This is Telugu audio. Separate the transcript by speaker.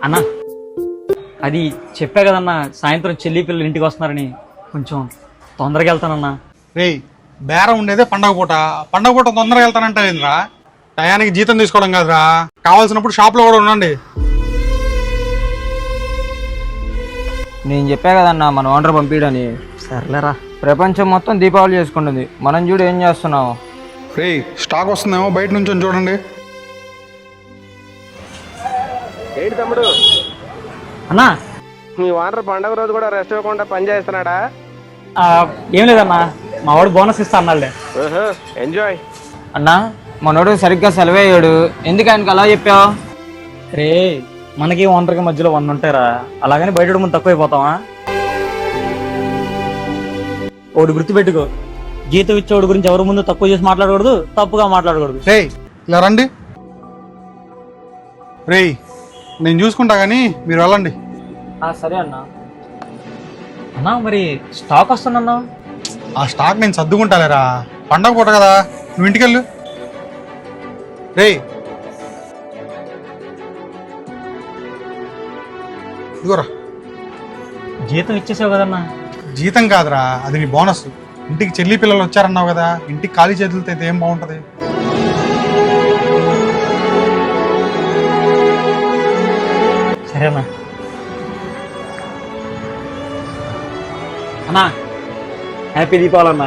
Speaker 1: అన్నా అది చెప్పా కదన్నా, సాయంత్రం చెల్లి పిల్లలు ఇంటికి వస్తున్నారని. కొంచెం తొందరగా వెళ్తానన్నా.
Speaker 2: రేయ్, బేరం ఉండేదే పండగ పూట తొందరగా వెళ్తానంటావేంద్రా? టయానికి జీతం తీసుకోవడం కాదురా, కావాల్సినప్పుడు షాప్లో కూడా ఉండండి.
Speaker 3: నేను చెప్పా కదన్నా మన ఓనర్ పంపిడని.
Speaker 1: సర్లేరా.
Speaker 3: ప్రపంచం మొత్తం దీపావళి చేసుకుంటుంది, మనం చూడు ఏం చేస్తున్నావు.
Speaker 2: రేయ్, స్టాక్ వస్తుందేమో బయట నుంచి చూడండి.
Speaker 4: ఏంటి తమ్ముడు,
Speaker 1: అన్నా
Speaker 4: మీ ఓనర్ పండగ రోజు కూడా రెస్ట్ ఇవ్వకుండా పని చేస్తున్నాడా?
Speaker 1: ఏం లేదన్నా, మా వాడు బోనస్ ఇస్తా అన్నాడులే.
Speaker 4: ఎంజాయ్.
Speaker 3: అన్నా మనోడు సరిగ్గా సెలవేయడు, ఎందుకు ఆయనకి అలా చెప్పావు?
Speaker 1: రే, మనకి ఓనర్కి మధ్యలో 100 ఉంటారా, అలాగని బయట ముందు తక్కువైపోతావా? ఒకటి గుర్తుపెట్టుకో, జీతం ఇచ్చేవాడి గురించి ఎవరి ముందు తక్కువ చేసి మాట్లాడకూడదు, తప్పుగా మాట్లాడకూడదు.
Speaker 2: రేయ్, ఇలా రండి. రేయ్, నేను చూసుకుంటా కానీ మీరు వెళ్ళండి.
Speaker 3: సరే అన్నా.
Speaker 1: అన్నా మరి స్టాక్ వస్తుందన్నా?
Speaker 2: ఆ స్టాక్ నేను సర్దుకుంటాలేరా, పండగ పూట కదా, నువ్వు ఇంటికెళ్ళు. రేయ్, ఇదిగోరా.
Speaker 1: జీతం ఇచ్చేసావు కదన్నా.
Speaker 2: జీతం కాదురా, అది నీ బోనస్. ఇంటికి చెల్లి పిల్లలు వచ్చారన్నావు కదా, ఇంటికి ఖాళీ చేతులతో అయితే ఏం బాగుంటది?
Speaker 1: సరేనా అన్నా, హ్యాపీ దీపావళి అన్నా.